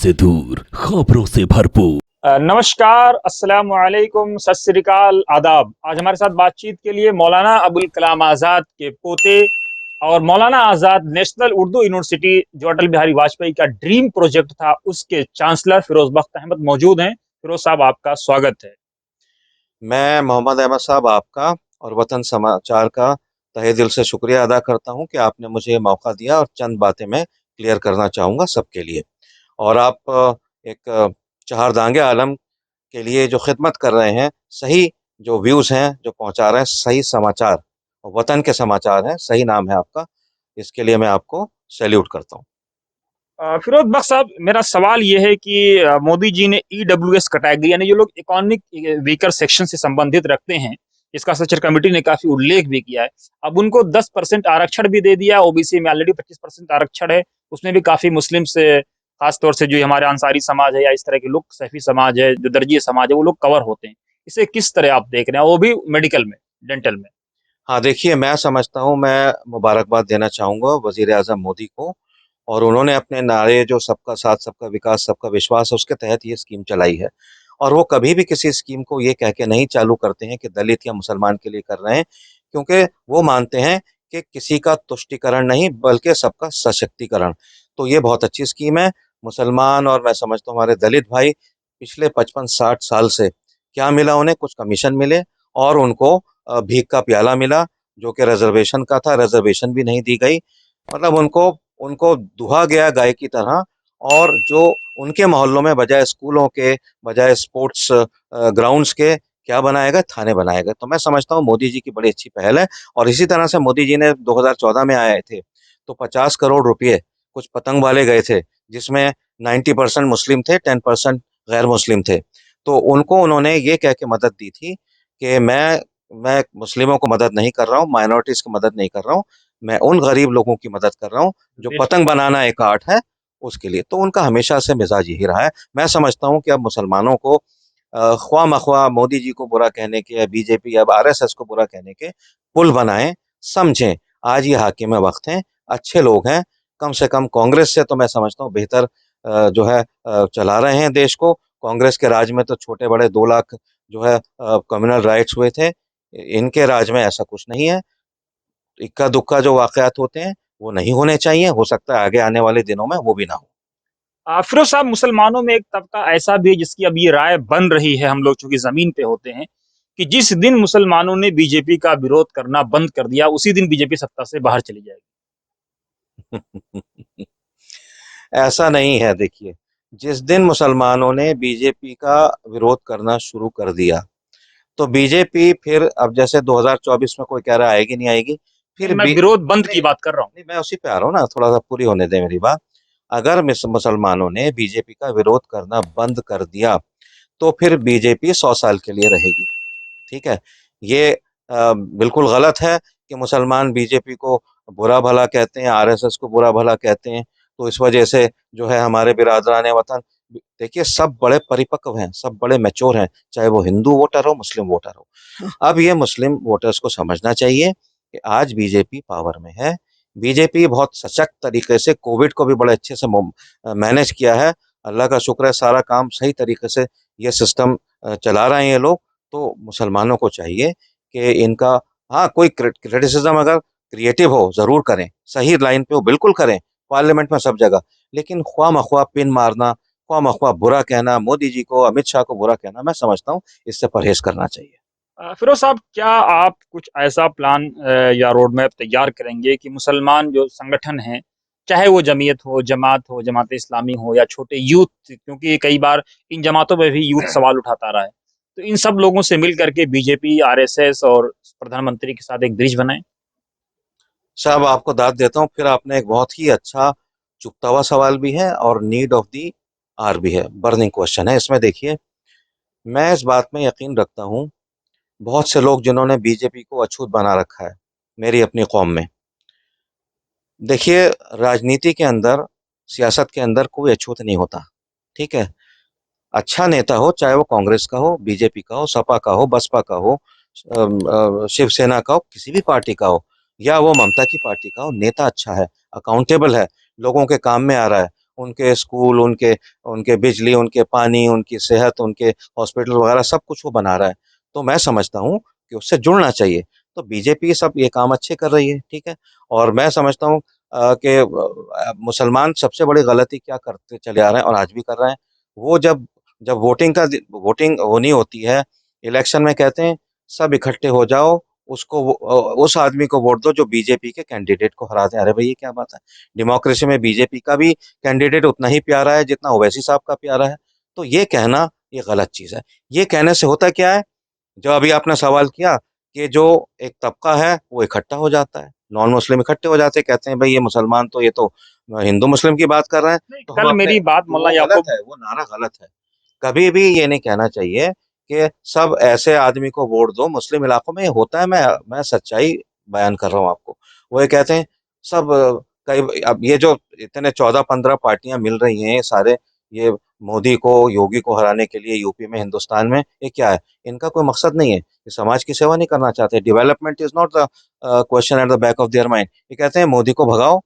से दूर, खबरों से भरपूर। नमस्कार, अस्सलाम वालेकुम, सत श्री अकाल, आदाब। आज हमारे साथ बातचीत के लिए मौलाना अबुल कलाम आज़ाद के पोते और मौलाना आज़ाद नेशनल उर्दू यूनिवर्सिटी जो अटल बिहारी वाजपेयी का ड्रीम प्रोजेक्ट था उसके चांसलर फिरोज बख्त अहमद मौजूद हैं। फिरोज साहब, आपका स्वागत है। मैं मोहम्मद अहमद साहब आपका और वतन समाचार का तहे दिल से शुक्रिया अदा करता हूं कि आपने मुझे ये मौका दिया और चंद बातें मैं क्लियर करना चाहूँगा सबके लिए। और आप एक चहारदांगे आलम के लिए जो खिदमत कर रहे हैं, सही जो व्यूज़ हैं जो पहुंचा रहे हैं, सही समाचार, वतन के समाचार हैं, सही नाम है आपका, इसके लिए मैं आपको सैल्यूट करता हूँ। फिरोज बख्त साहब, मेरा सवाल ये है कि मोदी जी ने EWS कैटेगरी यानी जो लोग इकोनॉमिक वीकर सेक्शन से संबंधित रखते हैं, इसका सचर कमेटी ने काफी उल्लेख भी किया है। अब उनको 10% आरक्षण भी दे दिया। ओबीसी में ऑलरेडी 25% आरक्षण है, उसमें भी काफी मुस्लिम से, खासतौर से जो हमारे अंसारी समाज है या इस तरह के लोग, सैफी समाज है, जो दर्जी समाज है, वो लोग कवर होते हैं। इसे किस तरह आप देख रहे हैं, वो भी मेडिकल में, डेंटल में? हाँ देखिए, मैं समझता हूँ, मैं मुबारकबाद देना चाहूँगा वज़ीर आज़म मोदी को। और उन्होंने अपने नारे जो सबका साथ सबका विकास सबका विश्वास है, उसके तहत ये स्कीम चलाई है। और वो कभी भी किसी स्कीम को ये कह के नहीं चालू करते हैं कि दलित या मुसलमान के लिए कर रहे हैं, क्योंकि वो मानते हैं कि किसी का तुष्टिकरण नहीं बल्कि सबका सशक्तिकरण। तो ये बहुत अच्छी स्कीम है। मुसलमान और मैं समझता हूँ हमारे दलित भाई पिछले 55-60 साल से क्या मिला उन्हें, कुछ कमीशन मिले और उनको भीख का प्याला मिला जो कि रिजर्वेशन का था, रिजर्वेशन भी नहीं दी गई। मतलब उनको उनको दुहा गया गाय की तरह। और जो उनके मोहल्लों में बजाय स्कूलों के, बजाय स्पोर्ट्स ग्राउंड्स के क्या बनाए गए, थाने बनाए गए। तो मैं समझता हूँ मोदी जी की बड़ी अच्छी पहल है। और इसी तरह से मोदी जी ने 2014 में आए थे तो 50 करोड़ रुपए कुछ पतंग वाले गए थे, जिसमें 90% मुस्लिम थे, 10% गैर मुस्लिम थे। तो उनको उन्होंने ये कह के मदद दी थी कि मैं मुस्लिमों को मदद नहीं कर रहा हूँ, माइनॉरिटीज की मदद नहीं कर रहा हूँ, मैं उन गरीब लोगों की मदद कर रहा हूँ जो पतंग बनाना एक आर्ट है, उसके लिए। तो उनका हमेशा से मिजाज यही रहा है। मैं समझता हूँ कि अब मुसलमानों को ख्वाह मख्वाह मोदी जी को बुरा कहने के या बीजेपी या RSS को बुरा कहने के पुल बनाएं, समझें। आज ये हाकिम वक्त हैं, अच्छे लोग हैं। कम से कम कांग्रेस से तो मैं समझता हूँ बेहतर जो है चला रहे हैं देश को। कांग्रेस के राज में तो छोटे बड़े 2 लाख जो है कम्युनल राइट्स हुए थे। इनके राज में ऐसा कुछ नहीं है। इक्का दुक्का जो वाकयात होते हैं वो नहीं होने चाहिए। हो सकता है आगे आने वाले दिनों में वो भी ना हो। फिरोज साहब, मुसलमानों में एक तबका ऐसा भी है जिसकी अब ये राय बन रही है, हम लोग चूंकि जमीन पे होते हैं, कि जिस दिन मुसलमानों ने बीजेपी का विरोध करना बंद कर दिया उसी दिन बीजेपी सत्ता से बाहर चली जाएगी। ऐसा नहीं है। देखिए, जिस दिन मुसलमानों ने बीजेपी का विरोध करना शुरू कर दिया तो बीजेपी फिर, अब जैसे 2024 में कोई कह रहा है आएगी नहीं आएगी, नहीं, फिर मैं भी विरोध बंद नहीं। की बात कर रहा हूँ। नहीं, मैं उसी पे आ रहा हूँ ना, थोड़ा सा पूरी होने दे मेरी बात। अगर मुसलमानों ने बीजेपी का विरोध करना बंद कर दिया तो फिर बीजेपी 100 साल के लिए रहेगी। ठीक है। ये बिल्कुल गलत है कि मुसलमान बीजेपी को बुरा भला कहते हैं, RSS को बुरा भला कहते हैं। तो इस वजह से जो है हमारे बिरादरान वतन, देखिए, सब बड़े परिपक्व हैं, सब बड़े मैच्योर हैं, चाहे वो हिंदू वोटर हो, मुस्लिम वोटर हो। अब ये मुस्लिम वोटर्स को समझना चाहिए कि आज बीजेपी पावर में है। बीजेपी बहुत सशक्त तरीके से कोविड को भी बड़े अच्छे से मैनेज किया है। अल्लाह का शुक्र है, सारा काम सही तरीके से ये सिस्टम चला रहे हैं ये लोग। तो मुसलमानों को चाहिए कि इनका, हाँ, कोई क्रिटिसिज्म अगर क्रिएटिव हो जरूर करें, सही लाइन पे हो बिल्कुल करें, पार्लियामेंट में सब जगह। लेकिन ख्वाह मख्वाह पिन मारना, ख्वाह मख्वाह बुरा कहना, मोदी जी को, अमित शाह को बुरा कहना, मैं समझता हूँ इससे परहेज करना चाहिए। फिरोज साहब, क्या आप कुछ ऐसा प्लान या रोड मैप तैयार करेंगे कि मुसलमान जो संगठन हैं, चाहे वो जमीयत हो, जमात हो, जमात इस्लामी हो या छोटे यूथ, क्योंकि कई बार इन जमातों में भी यूथ सवाल उठाता रहा है, तो इन सब लोगों से मिल करके बीजेपी, RSS और प्रधानमंत्री के साथ एक ब्रिज बनाए? साहब, आपको दाद देता हूँ, फिर आपने एक बहुत ही अच्छा चुभता हुआ सवाल भी है और नीड ऑफ दी आर भी है, बर्निंग क्वेश्चन है इसमें। देखिए, मैं इस बात में यकीन रखता हूँ, बहुत से लोग जिन्होंने बीजेपी को अछूत बना रखा है मेरी अपनी कौम में। देखिए, राजनीति के अंदर, सियासत के अंदर कोई अछूत नहीं होता। ठीक है। अच्छा नेता हो, चाहे वो कांग्रेस का हो, बीजेपी का हो, सपा का हो, बसपा का हो, शिवसेना का हो, किसी भी पार्टी का हो, या वो ममता की पार्टी का हो, नेता अच्छा है, अकाउंटेबल है, लोगों के काम में आ रहा है, उनके स्कूल, उनके उनके बिजली, उनके पानी, उनकी सेहत, उनके हॉस्पिटल वगैरह सब कुछ वो बना रहा है। तो मैं समझता हूँ कि उससे जुड़ना चाहिए। तो बीजेपी सब ये काम अच्छे कर रही है, ठीक है। और मैं समझता हूँ कि मुसलमान सबसे बड़ी गलती क्या करते चले आ रहे हैं और आज भी कर रहे हैं। वो जब जब वोटिंग होनी होती है, इलेक्शन में कहते हैं सब इकट्ठे हो जाओ, उस आदमी को वोट दो जो बीजेपी के कैंडिडेट को हरा दे। अरे भाई ये क्या बात है। डेमोक्रेसी में बीजेपी का भी कैंडिडेट उतना ही प्यारा है जितना ओवैसी साहब का प्यारा है। तो ये कहना ये गलत चीज है। ये कहने से होता क्या है, जो अभी आपने सवाल किया कि जो एक तबका है वो इकट्ठा हो जाता है, नॉन मुस्लिम इकट्ठे हो जाते हैं, कहते हैं भाई ये मुसलमान तो ये तो हिंदू मुस्लिम की बात कर रहे हैं। नहीं, तो हम कल अपने मेरी बात तो मुल्ला वो गलत याकूब है, वो नारा गलत है। कभी भी ये नहीं कहना चाहिए कि सब ऐसे आदमी को वोट दो। मुस्लिम इलाकों में ये होता है, मैं सच्चाई बयान कर रहा हूँ आपको। वो ये कहते हैं सब कई अब ये जो इतने 14-15 पार्टियां मिल रही हैं, ये सारे ये मोदी को योगी को हराने के लिए यूपी में हिंदुस्तान में, ये क्या है। इनका कोई मकसद नहीं है, ये समाज की सेवा नहीं करना चाहते। Development is not the question at the back of their mind. ये कहते हैं मोदी को भगाओ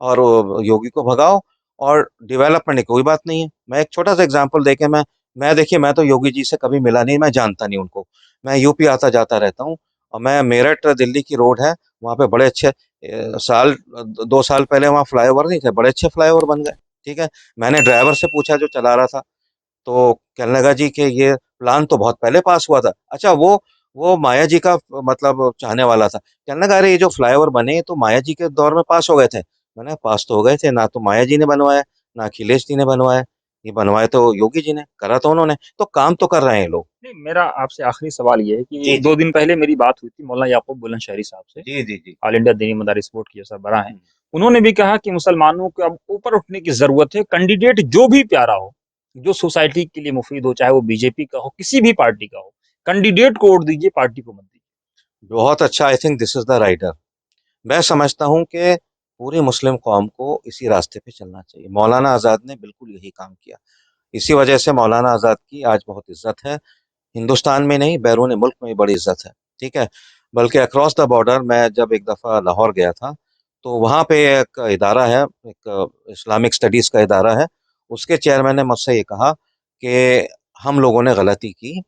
और योगी को भगाओ और डेवलपमेंट की कोई बात नहीं है। मैं एक छोटा सा एग्जांपल देके मैं देखिए, मैं तो योगी जी से कभी मिला नहीं, मैं जानता नहीं उनको। मैं यूपी आता जाता रहता हूँ और मैं मेरठ दिल्ली की रोड है, वहाँ पे बड़े अच्छे 2 साल पहले वहाँ फ्लाईओवर नहीं थे, बड़े अच्छे फ्लाईओवर बन गए, ठीक है। मैंने ड्राइवर से पूछा जो चला रहा था, तो कहने लगा जी कि ये प्लान तो बहुत पहले पास हुआ था। अच्छा, वो माया जी का मतलब चाहने वाला था। कहने लगा अरे ये जो फ्लाईओवर बने ये तो माया जी के दौर में पास हो गए थे। मैंने कहा, पास तो हो गए थे ना, तो माया जी ने बनवाया ना अखिलेश जी ने बनवाया, ये बनवाए तो योगी जी ने, करा तो उन्होंने। तो काम तो कर रहे हैं ये लोग। नहीं, मेरा आपसे आखिरी सवाल ये है कि जी दो जी दिन पहले मेरी बात हुई थी मौलाना याकूब बुलंदशहरी साहब से, जी जी जी। ऑल इंडिया दीनी मदारिस बोर्ड की जो सरबराह हैं। हम्म, उन्होंने भी कहा कि मुसलमानों को अब ऊपर उठने की जरूरत है, कैंडिडेट जो भी प्यारा हो, जो सोसाइटी के लिए मुफीद हो, चाहे वो बीजेपी का हो, किसी भी पार्टी का हो, कैंडिडेट को वोट दीजिए, पार्टी को मत दीजिए। बहुत अच्छा। I think this is the writer. मैं समझता हूँ कि पूरी मुस्लिम कौम को इसी रास्ते पे चलना चाहिए। मौलाना आज़ाद ने बिल्कुल यही काम किया। इसी वजह से मौलाना आज़ाद की आज बहुत इज्जत है, हिंदुस्तान में नहीं बैरून मुल्क में भी बड़ी इज्जत है, ठीक है। बल्कि अक्रॉस द बॉर्डर मैं जब एक दफ़ा लाहौर गया था, तो वहाँ पे एक इदारा है, एक इस्लामिक स्टडीज़ का इदारा है, उसके चेयरमैन ने मुझसे ये कहा कि हम लोगों ने गलती की,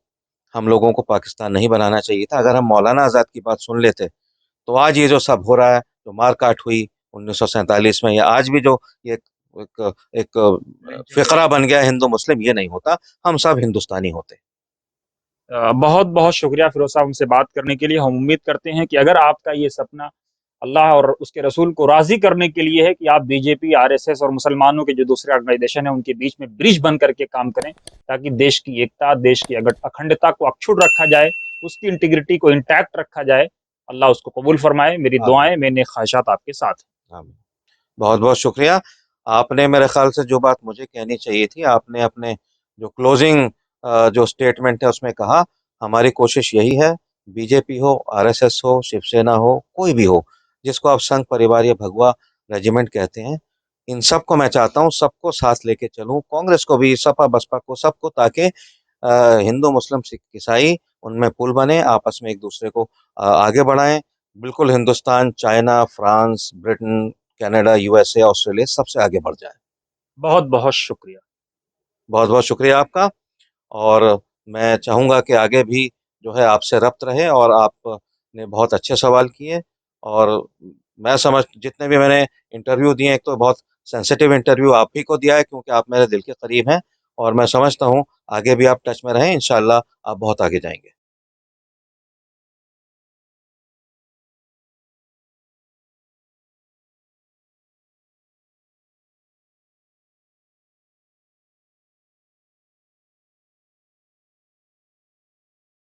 हम लोगों को पाकिस्तान नहीं बनाना चाहिए था। अगर हम मौलाना आज़ाद की बात सुन लेते तो आज ये जो सब हो रहा है, जो मारकाट हुई 1947 में, या आज भी जो ये एक, एक फिकरा बन गया हिंदू मुस्लिम, ये नहीं होता। हम सब हिंदुस्तानी होते। बहुत बहुत शुक्रिया फिरोज साहब हमसे बात करने के लिए। हम उम्मीद करते हैं कि अगर आपका ये सपना अल्लाह और उसके रसूल को राजी करने के लिए है कि आप बीजेपी, आरएसएस और मुसलमानों के जो दूसरे ऑर्गेनाइजेशन है उनके बीच में ब्रिज बन करके काम करें, ताकि देश की एकता, देश की अखंडता को अक्षुण्ण रखा जाए, उसकी इंटीग्रिटी को इंटैक्ट रखा जाए, अल्लाह उसको कबूल फरमाए। मेरी आमीन दुआएं, मेरे ख्वाहिशात आपके साथ हैं। आमीन। बहुत बहुत शुक्रिया। आपने मेरे ख्याल से जो बात मुझे कहनी चाहिए थी, आपने अपने जो क्लोजिंग जो स्टेटमेंट है उसमें कहा। हमारी कोशिश यही है, बीजेपी हो, आरएसएस हो, शिवसेना हो, कोई भी हो, जिसको आप संघ परिवार या भगवा रेजिमेंट कहते हैं, इन सबको मैं चाहता हूँ सबको साथ लेके चलूं, कांग्रेस को भी, सपा बसपा को, सबको, ताकि हिंदू मुस्लिम सिख ईसाई उनमें पुल बने, आपस में एक दूसरे को आगे बढ़ाएं। बिल्कुल Hindustan China France Britain Canada USA Australia सबसे आगे बढ़ जाए। बहुत बहुत शुक्रिया। बहुत बहुत शुक्रिया आपका। और मैं चाहूँगा कि आगे भी जो है आपसे रब्त रहे, और आपने बहुत अच्छे सवाल किए। और मैं समझ जितने भी मैंने इंटरव्यू दिए, एक तो बहुत सेंसिटिव इंटरव्यू आप ही को दिया है क्योंकि आप मेरे दिल के करीब हैं, और मैं समझता हूँ आगे भी आप टच में रहें, इंशाल्लाह आप बहुत आगे जाएंगे।